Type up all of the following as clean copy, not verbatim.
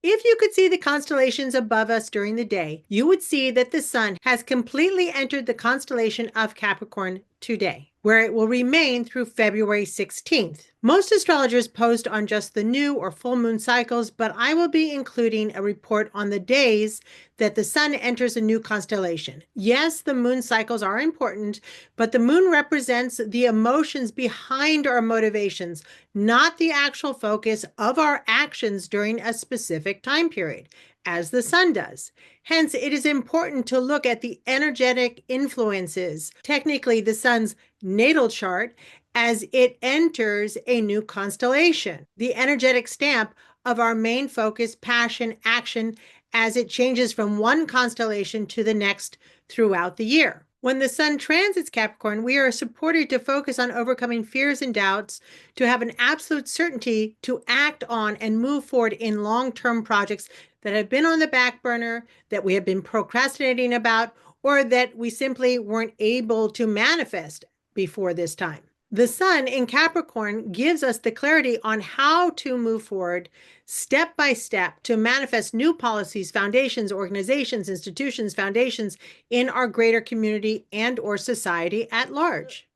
If you could see the constellations above us during the day, you would see that the sun has completely entered the constellation of Capricorn today, where it will remain through February 16th. Most astrologers post on just the new or full moon cycles, but I will be including a report on the days that the sun enters a new constellation. Yes, the moon cycles are important, but the moon represents the emotions behind our motivations, not the actual focus of our actions during a specific time period, as the sun does. Hence, it is important to look at the energetic influences, technically the sun's natal chart, as it enters a new constellation, the energetic stamp of our main focus, passion, action, as it changes from one constellation to the next throughout the year. When the sun transits Capricorn, we are supported to focus on overcoming fears and doubts, to have an absolute certainty to act on and move forward in long-term projects that have been on the back burner, that we have been procrastinating about, or that we simply weren't able to manifest before this time. The sun in Capricorn gives us the clarity on how to move forward step by step to manifest new policies, foundations, organizations, institutions, foundations in our greater community and or society at large.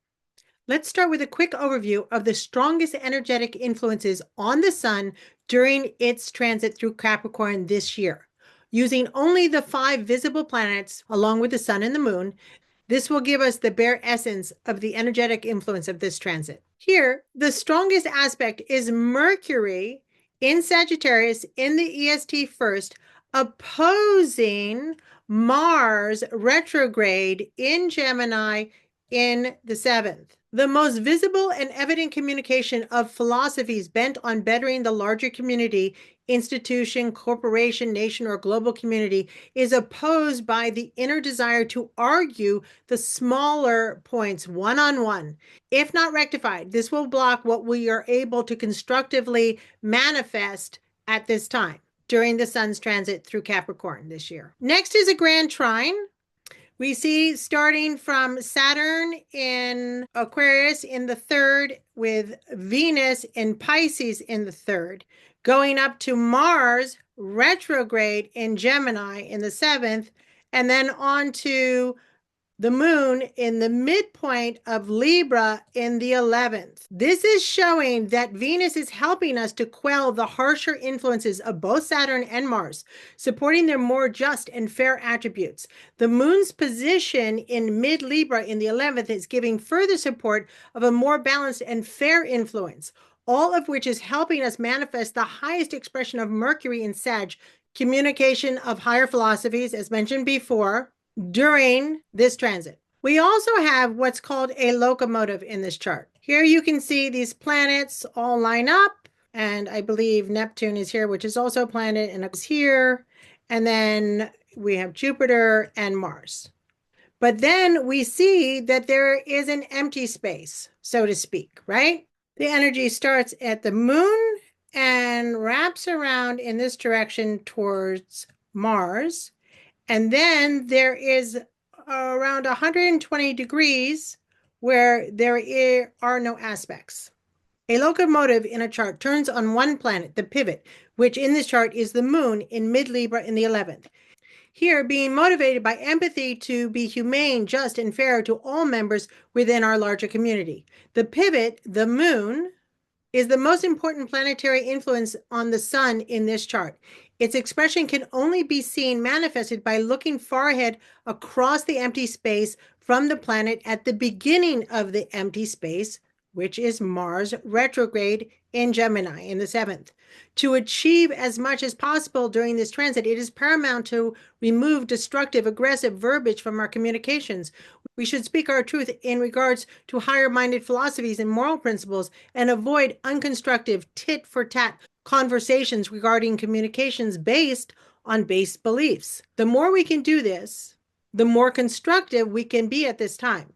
Let's start with a quick overview of the strongest energetic influences on the sun during its transit through Capricorn this year. Using only the 5 visible planets along with the sun and the moon, this will give us the bare essence of the energetic influence of this transit. Here, the strongest aspect is Mercury in Sagittarius in the EST first, opposing Mars retrograde in Gemini in the 7th. The most visible and evident communication of philosophies bent on bettering the larger community, institution, corporation, nation, or global community is opposed by the inner desire to argue the smaller points one-on-one. If not rectified, this will block what we are able to constructively manifest at this time during the sun's transit through Capricorn this year. Next is a grand trine. We see starting from Saturn in Aquarius in the 3rd with Venus in Pisces in the 3rd, going up to Mars retrograde in Gemini in the 7th, and then on to the moon in the midpoint of Libra in the 11th. This is showing that Venus is helping us to quell the harsher influences of both Saturn and Mars, supporting their more just and fair attributes. The moon's position in mid-Libra in the 11th is giving further support of a more balanced and fair influence, all of which is helping us manifest the highest expression of Mercury in Sag, communication of higher philosophies, as mentioned before, during this transit. We also have what's called a locomotive in this chart. Here you can see these planets all line up, and I believe Neptune is here, which is also a planet, and it's here. And then we have Jupiter and Mars. But then we see that there is an empty space, so to speak, right? The energy starts at the moon and wraps around in this direction towards Mars. And then there is around 120 degrees where there are no aspects. A locomotive in a chart turns on one planet, the pivot, which in this chart is the moon in mid-Libra in the 11th. Here, being motivated by empathy to be humane, just, and fair to all members within our larger community. The pivot, the moon, is the most important planetary influence on the sun in this chart. Its expression can only be seen manifested by looking far ahead across the empty space from the planet at the beginning of the empty space, which is Mars retrograde in Gemini in the 7th. To achieve as much as possible during this transit, it is paramount to remove destructive, aggressive verbiage from our communications. We should speak our truth in regards to higher-minded philosophies and moral principles and avoid unconstructive tit-for-tat conversations regarding communications based on base beliefs. The more we can do this, the more constructive we can be at this time.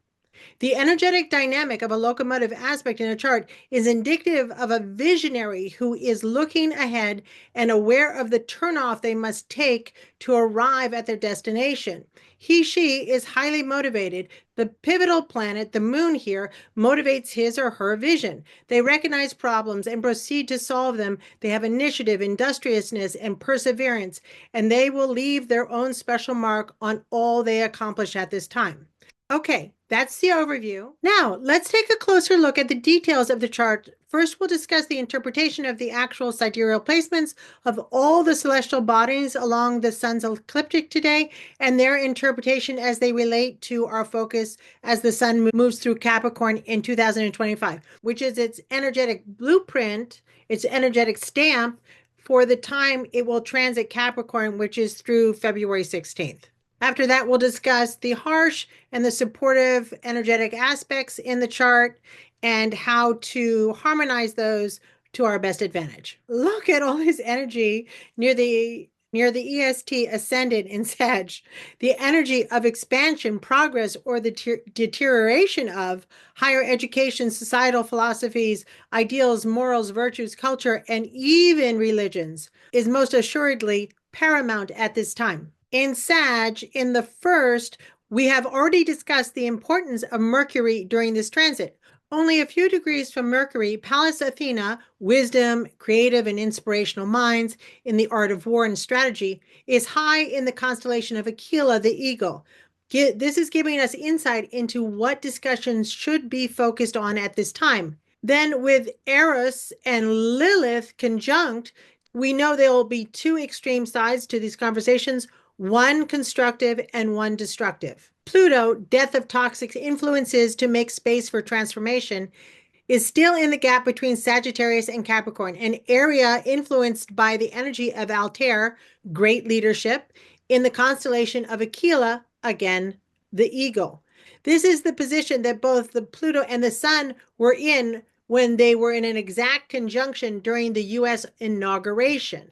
The energetic dynamic of a locomotive aspect in a chart is indicative of a visionary who is looking ahead and aware of the turnoff they must take to arrive at their destination. She is highly motivated. The pivotal planet, the moon here, motivates his or her vision. They recognize problems and proceed to solve them. They have initiative, industriousness, and perseverance, and they will leave their own special mark on all they accomplish at this time. Okay, that's the overview. Now, let's take a closer look at the details of the chart. First, we'll discuss the interpretation of the actual sidereal placements of all the celestial bodies along the sun's ecliptic today and their interpretation as they relate to our focus as the sun moves through Capricorn in 2025, which is its energetic blueprint, its energetic stamp for the time it will transit Capricorn, which is through February 16th. After that, we'll discuss the harsh and the supportive energetic aspects in the chart and how to harmonize those to our best advantage. Look at all his energy near the EST ascendant in Sag. The energy of expansion, progress, or the deterioration of higher education, societal philosophies, ideals, morals, virtues, culture, and even religions is most assuredly paramount at this time. In Sag, in the first, we have already discussed the importance of Mercury during this transit. Only a few degrees from Mercury, Pallas Athena, wisdom, creative and inspirational minds in the art of war and strategy, is high in the constellation of Aquila, the eagle. This is giving us insight into what discussions should be focused on at this time. Then with Eros and Lilith conjunct, we know there will be two extreme sides to these conversations, one constructive and one destructive. Pluto, death of toxic influences to make space for transformation, is still in the gap between Sagittarius and Capricorn, an area influenced by the energy of Altair, great leadership, in the constellation of Aquila, again, the eagle. This is the position that both the Pluto and the Sun were in when they were in an exact conjunction during the U.S. inauguration.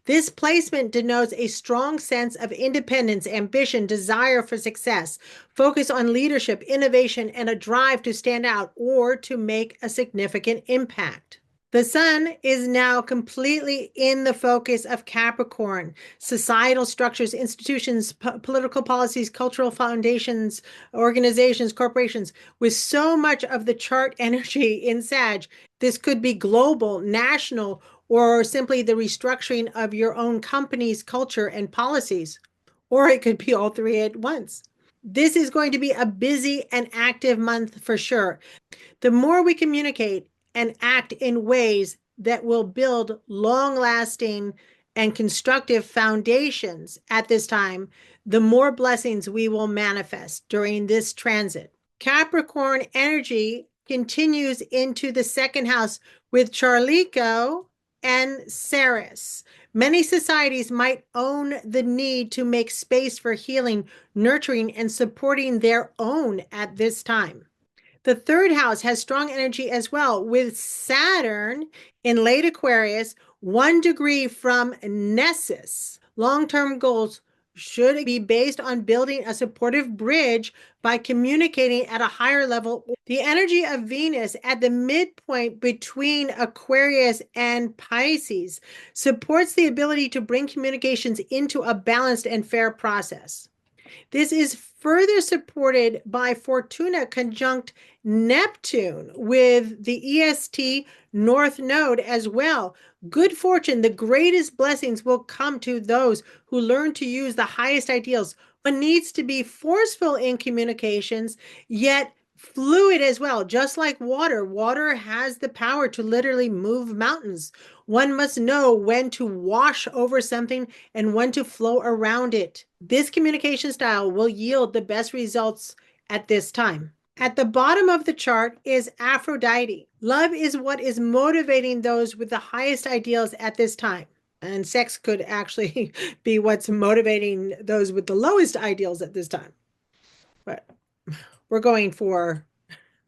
This placement denotes a strong sense of independence, ambition, desire for success, focus on leadership, innovation, and a drive to stand out or to make a significant impact. The sun is now completely in the focus of Capricorn, societal structures, institutions, political policies, cultural foundations, organizations, corporations. With so much of the chart energy in Sag, this could be global, national, or simply the restructuring of your own company's culture and policies. Or it could be all three at once. This is going to be a busy and active month for sure. The more we communicate and act in ways that will build long-lasting and constructive foundations at this time, the more blessings we will manifest during this transit. Capricorn energy continues into the second house with Charlico and Ceres. Many societies might own the need to make space for healing, nurturing, and supporting their own at this time. The third house has strong energy as well, with Saturn in late Aquarius, 1 degree from Nessus. Long-term goals should be based on building a supportive bridge by communicating at a higher level. The energy of Venus at the midpoint between Aquarius and Pisces supports the ability to bring communications into a balanced and fair process. This is further supported by Fortuna conjunct Neptune with the EST North Node as well. Good fortune, the greatest blessings will come to those who learn to use the highest ideals. One needs to be forceful in communications, yet fluid as well, just like water. Water has the power to literally move mountains. One must know when to wash over something and when to flow around it. This communication style will yield the best results at this time. At the bottom of the chart is Aphrodite. Love is what is motivating those with the highest ideals at this time. And sex could actually be what's motivating those with the lowest ideals at this time. But we're going for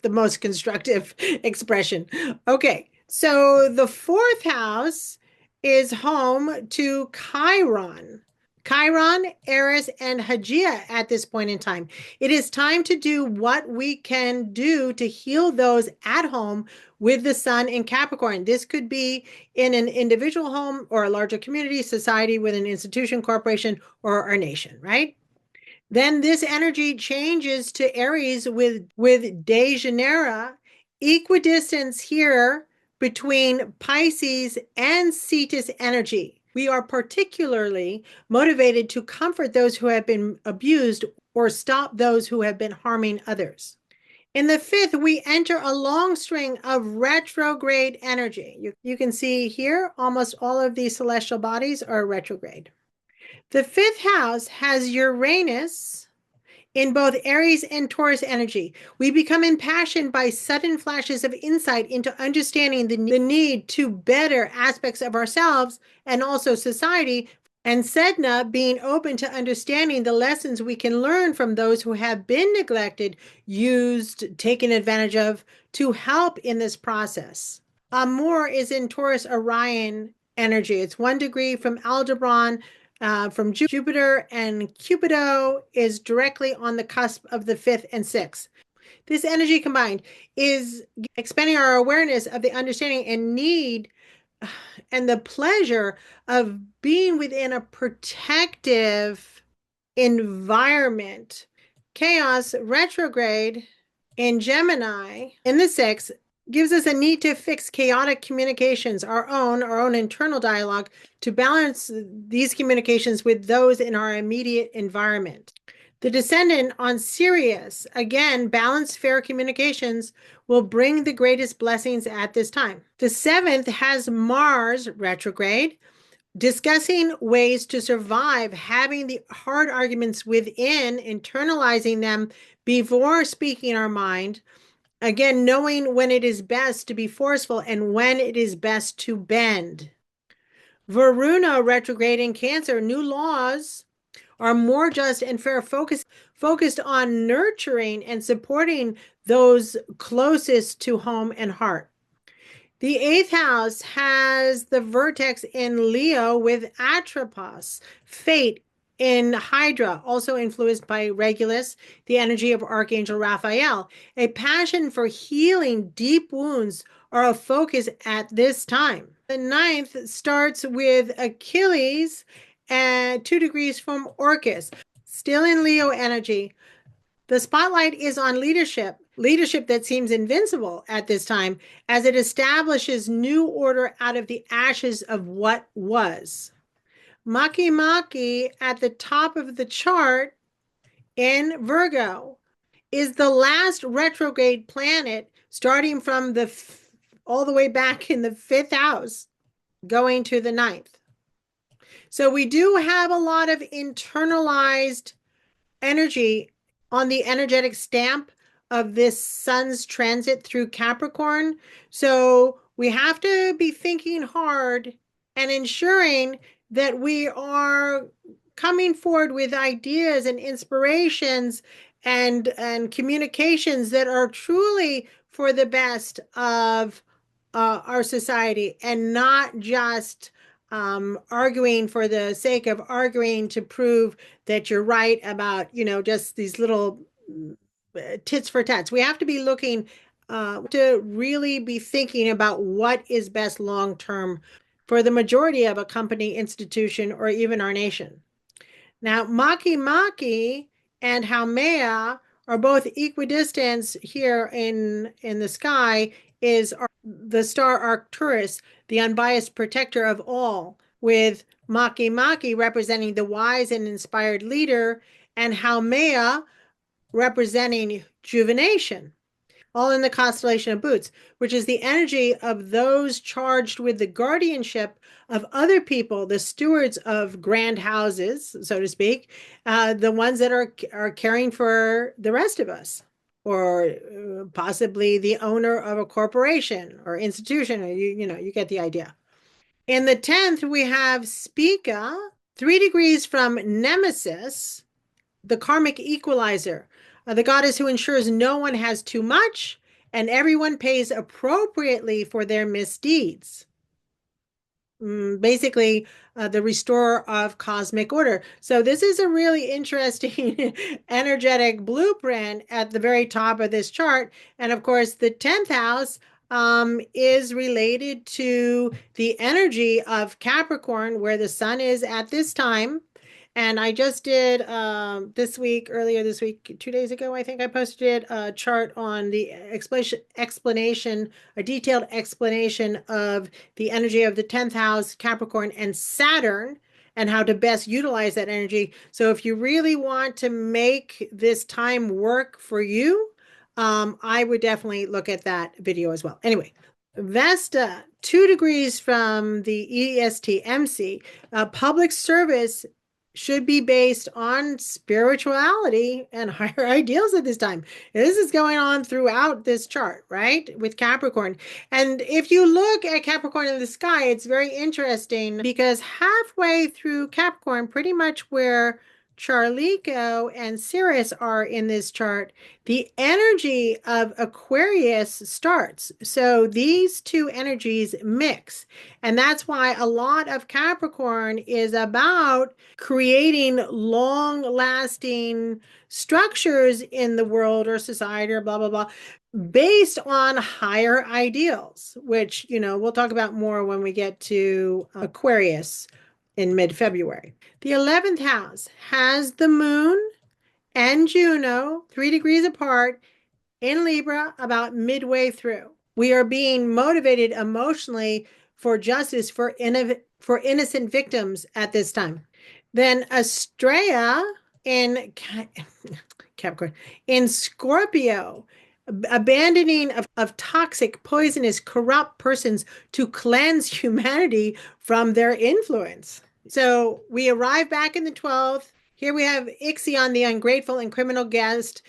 the most constructive expression. Okay, so the fourth house is home to Chiron. Chiron, Eris, and Hygieia at this point in time. It is time to do what we can do to heal those at home with the sun in Capricorn. This could be in an individual home or a larger community, society, with an institution, corporation, or our nation, right? Then this energy changes to Aries with Dejanira, equidistance here between Pisces and Cetus energy. We are particularly motivated to comfort those who have been abused or stop those who have been harming others. In the fifth, we enter a long string of retrograde energy. You can see here, almost all of these celestial bodies are retrograde. The fifth house has Uranus in both Aries and Taurus energy. We become impassioned by sudden flashes of insight into understanding the need to better aspects of ourselves and also society, and Sedna being open to understanding the lessons we can learn from those who have been neglected, used, taken advantage of to help in this process. Amor is in Taurus Orion energy. It's 1 degree from Aldebaran, from Jupiter, and Cupido is directly on the cusp of the 5th and 6th. This energy combined is expanding our awareness of the understanding and need and the pleasure of being within a protective environment. Chaos retrograde in Gemini in the 6th gives us a need to fix chaotic communications, our own internal dialogue, to balance these communications with those in our immediate environment. The descendant on Sirius, again, balanced fair communications will bring the greatest blessings at this time. The 7th has Mars retrograde, discussing ways to survive, having the hard arguments within, internalizing them before speaking our mind. Again, knowing when it is best to be forceful and when it is best to bend. Varuna retrograde in Cancer, new laws are more just and fair, focused on nurturing and supporting those closest to home and heart. The 8th house has the vertex in Leo with Atropos, fate in Hydra, also influenced by Regulus, the energy of Archangel Raphael. A passion for healing deep wounds are a focus at this time. The 9th starts with Achilles and 2 degrees from Orcus, still in Leo energy. The spotlight is on leadership that seems invincible at this time, as it establishes new order out of the ashes of what was. Maki at the top of the chart in Virgo is the last retrograde planet, starting from all the way back in the 5th house, going to the 9th. So we do have a lot of internalized energy on the energetic stamp of this sun's transit through Capricorn. So we have to be thinking hard and ensuring that we are coming forward with ideas and inspirations and communications that are truly for the best of our society, and not just arguing for the sake of arguing to prove that you're right about, just these little tits for tats. We have to be looking to really be thinking about what is best long-term for the majority of a company, institution, or even our nation. Now, Maki and Haumea are both equidistant here in the sky, is the star Arcturus, the unbiased protector of all, with Maki representing the wise and inspired leader, and Haumea representing juvenation, all in the constellation of Boots, which is the energy of those charged with the guardianship of other people, the stewards of grand houses, so to speak, the ones that are caring for the rest of us, or possibly the owner of a corporation or institution. You get the idea. In the 10th, we have Spica, 3 degrees from Nemesis, the karmic equalizer, the goddess who ensures no one has too much and everyone pays appropriately for their misdeeds. basically the restorer of cosmic order. So this is a really interesting energetic blueprint at the very top of this chart. And of course, the 10th house is related to the energy of Capricorn, where the sun is at this time. And I just did earlier this week, 2 days ago, I think I posted a chart on the explanation, a detailed explanation of the energy of the 10th house, Capricorn, and Saturn, and how to best utilize that energy. So if you really want to make this time work for you, I would definitely look at that video as well. Anyway, Vesta, 2 degrees from the EST-MC, public service should be based on spirituality and higher ideals at this time. This is going on throughout this chart, right? With Capricorn. And if you look at Capricorn in the sky, it's very interesting because halfway through Capricorn, pretty much where Charlico and Sirius are in this chart, the energy of Aquarius starts. So these two energies mix. And that's why a lot of Capricorn is about creating long-lasting structures in the world or society or blah, blah, blah, based on higher ideals, which, we'll talk about more when we get to Aquarius in mid-February. The 11th house has the moon and Juno 3 degrees apart in Libra about midway through. We are being motivated emotionally for justice for innocent victims at this time. Then Astrea in Capricorn, in Scorpio, abandoning of toxic, poisonous, corrupt persons to cleanse humanity from their influence. So we arrive back in the 12th. Here we have Ixion, the ungrateful and criminal guest,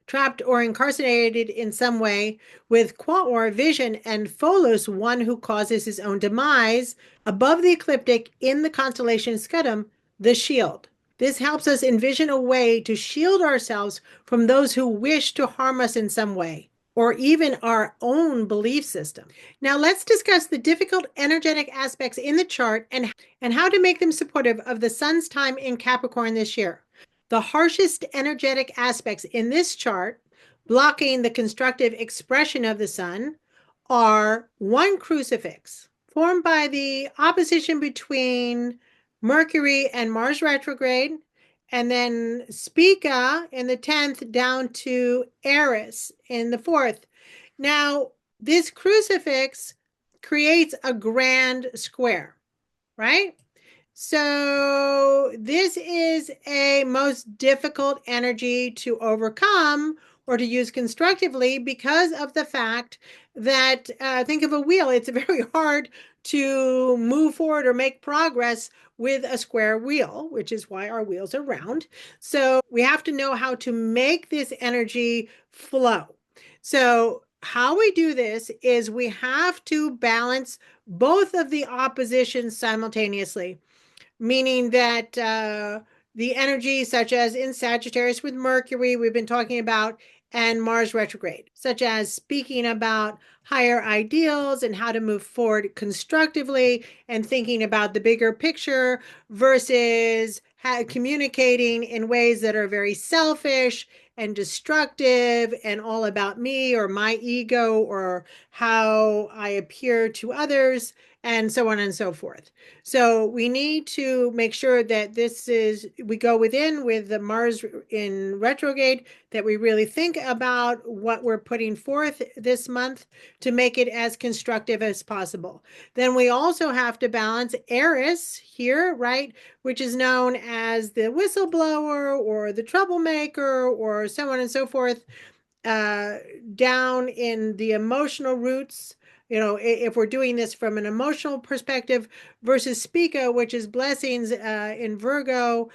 trapped or incarcerated in some way, with Quaoar, vision, and Pholos, one who causes his own demise, above the ecliptic in the constellation Scutum, the shield. This helps us envision a way to shield ourselves from those who wish to harm us in some way, or even our own belief system. Now let's discuss the difficult energetic aspects in the chart and how to make them supportive of the sun's time in Capricorn this year. The harshest energetic aspects in this chart, blocking the constructive expression of the sun, are one crucifix, formed by the opposition between Mercury and Mars retrograde, and then Spica in the 10th down to Eris in the 4th. Now, this crucifix creates a grand square, right? So this is a most difficult energy to overcome or to use constructively because of the fact that, think of a wheel, it's very hard to move forward or make progress with a square wheel, which is why our wheels are round. So we have to know how to make this energy flow. So how we do this is we have to balance both of the oppositions simultaneously, meaning that the energy, such as in Sagittarius with Mercury, we've been talking about, and Mars retrograde, such as speaking about higher ideals and how to move forward constructively and thinking about the bigger picture versus communicating in ways that are very selfish and destructive and all about me or my ego or how I appear to others and so on and so forth. So we need to make sure that we go within with the Mars in retrograde, that we really think about what we're putting forth this month to make it as constructive as possible. Then we also have to balance Eris here, right, which is known as the whistleblower or the troublemaker or so on and so forth, down in the emotional roots. If we're doing this from an emotional perspective versus Spica, which is blessings in Virgo,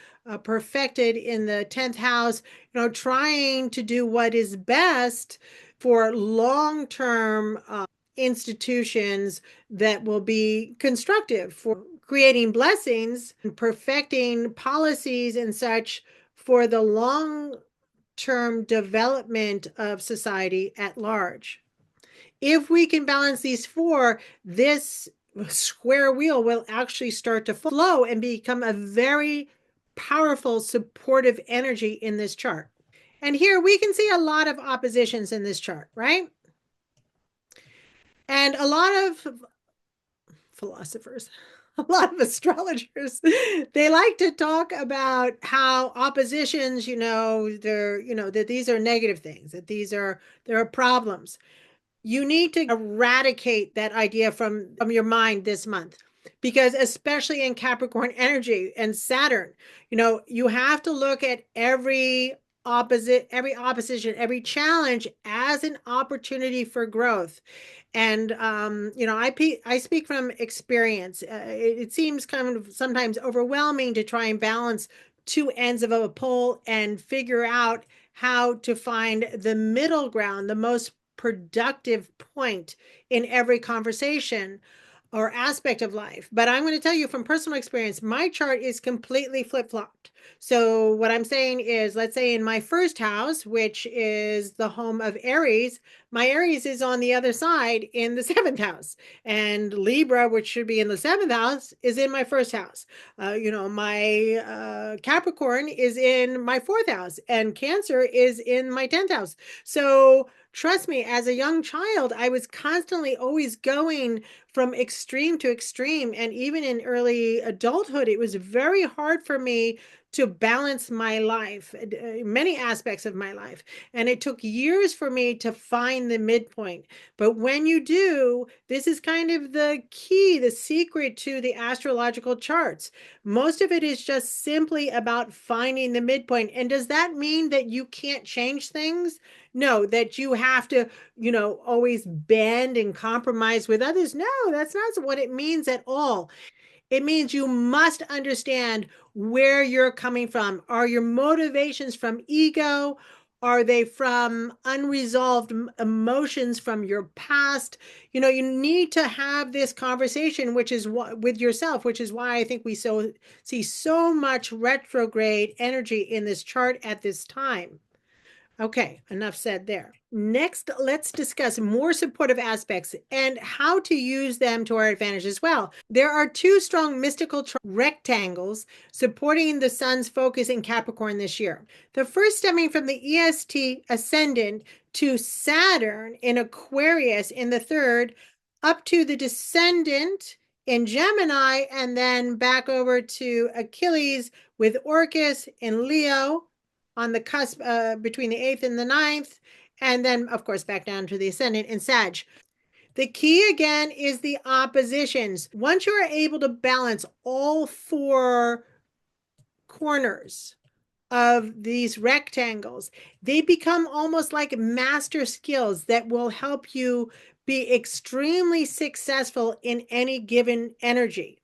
perfected in the 10th house, trying to do what is best for long-term institutions that will be constructive for creating blessings and perfecting policies and such for the long-term development of society at large. If we can balance these four, this square wheel will actually start to flow and become a very powerful supportive energy in this chart. And here we can see a lot of oppositions in this chart, right? And a lot of philosophers, a lot of astrologers, they like to talk about how oppositions, that these are negative things, that there are problems. You need to eradicate that idea from your mind this month, because especially in Capricorn energy and Saturn, you have to look at every opposition, every challenge as an opportunity for growth. And I speak from experience. It seems kind of sometimes overwhelming to try and balance two ends of a pole and figure out how to find the middle ground, the most productive point in every conversation or aspect of life. But I'm going to tell you from personal experience, my chart is completely flip-flopped. So what I'm saying is, let's say in my first house, which is the home of Aries, my Aries is on the other side in the seventh house, and Libra, which should be in the seventh house, is in my first house. My Capricorn is in my fourth house, and Cancer is in my 10th house. So trust me, as a young child, I was constantly always going from extreme to extreme. And even in early adulthood, it was very hard for me to balance my life, many aspects of my life. And it took years for me to find the midpoint. But when you do, this is kind of the key, the secret to the astrological charts. Most of it is just simply about finding the midpoint. And does that mean that you can't change things? No, that you have to, always bend and compromise with others. No, that's not what it means at all. It means you must understand where you're coming from. Are your motivations from ego? Are they from unresolved emotions from your past? You need to have this conversation, which is with yourself, which is why I think we see so much retrograde energy in this chart at this time. Okay, enough said there. Next, let's discuss more supportive aspects and how to use them to our advantage as well. There are two strong mystical rectangles supporting the sun's focus in Capricorn this year. The first stemming from the EST ascendant to Saturn in Aquarius in the third, up to the descendant in Gemini, and then back over to Achilles with Orcus in Leo on the cusp between the 8th and the 9th, and then, of course, back down to the ascendant in Sag. The key again is the oppositions. Once you are able to balance all four corners of these rectangles, they become almost like master skills that will help you be extremely successful in any given energy,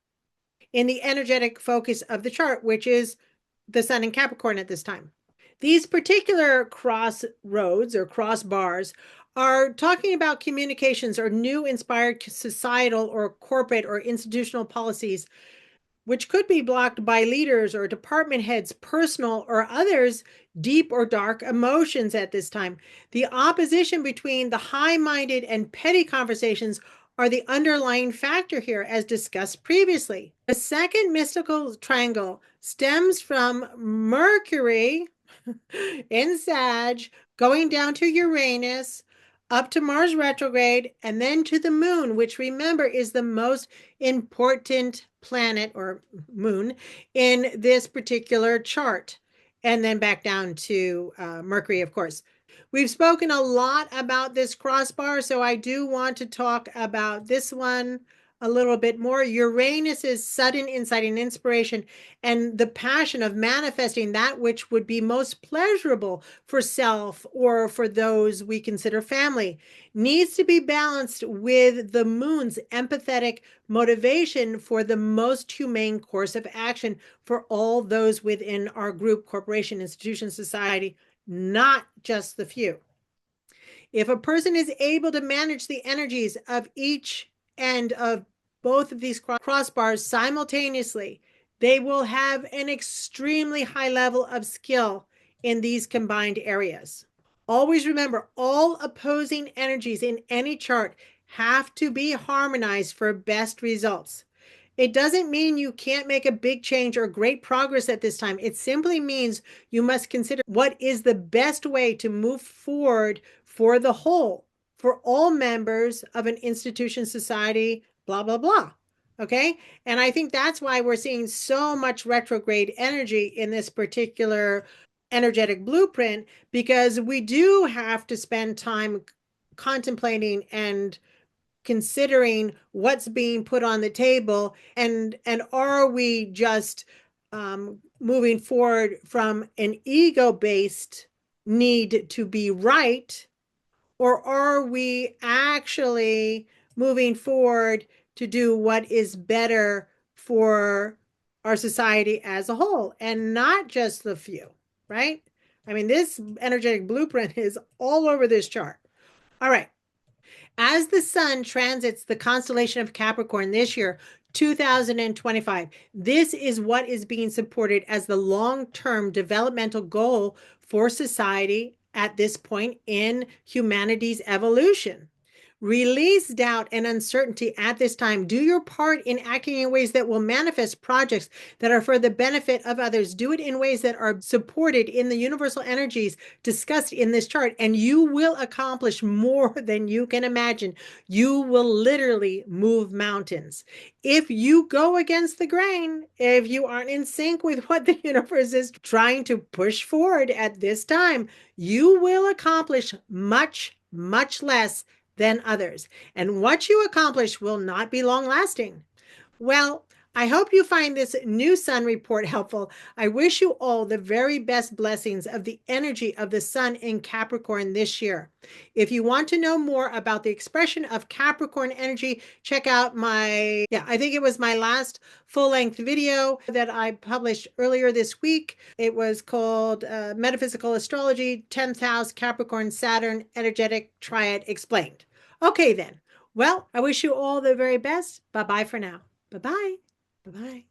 in the energetic focus of the chart, which is the sun in Capricorn at this time. These particular crossroads or crossbars are talking about communications or new inspired societal or corporate or institutional policies, which could be blocked by leaders or department heads, personal or others, deep or dark emotions at this time. The opposition between the high-minded and petty conversations are the underlying factor here, as discussed previously. The second mystical triangle stems from Mercury in Sag, going down to Uranus, up to Mars retrograde, and then to the moon, which remember is the most important planet or moon in this particular chart. And then back down to Mercury, of course. We've spoken a lot about this crossbar, so I do want to talk about this one a little bit more. Uranus is sudden insight and inspiration, and the passion of manifesting that which would be most pleasurable for self or for those we consider family needs to be balanced with the moon's empathetic motivation for the most humane course of action for all those within our group, corporation, institution, society, not just the few. If a person is able to manage the energies of each end of both of these crossbars simultaneously, they will have an extremely high level of skill in these combined areas. Always remember, all opposing energies in any chart have to be harmonized for best results. It doesn't mean you can't make a big change or great progress at this time. It simply means you must consider what is the best way to move forward for the whole, for all members of an institution, society, blah, blah, blah. Okay. And I think that's why we're seeing so much retrograde energy in this particular energetic blueprint, because we do have to spend time contemplating and considering what's being put on the table, and are we just moving forward from an ego-based need to be right, or are we actually moving forward to do what is better for our society as a whole and not just the few, right? I mean, this energetic blueprint is all over this chart. All right. As the sun transits the constellation of Capricorn this year, 2025, this is what is being supported as the long-term developmental goal for society at this point in humanity's evolution. Release doubt and uncertainty at this time. Do your part in acting in ways that will manifest projects that are for the benefit of others. Do it in ways that are supported in the universal energies discussed in this chart, and you will accomplish more than you can imagine. You will literally move mountains. If you go against the grain, if you aren't in sync with what the universe is trying to push forward at this time, you will accomplish much, much less than others. And what you accomplish will not be long lasting. Well, I hope you find this new sun report helpful. I wish you all the very best blessings of the energy of the sun in Capricorn this year. If you want to know more about the expression of Capricorn energy, check out I think it was my last full-length video that I published earlier this week. It was called Metaphysical Astrology, 10th House, Capricorn, Saturn, Energetic Triad Explained. Okay then. Well, I wish you all the very best. Bye-bye for now. Bye-bye. Bye-bye.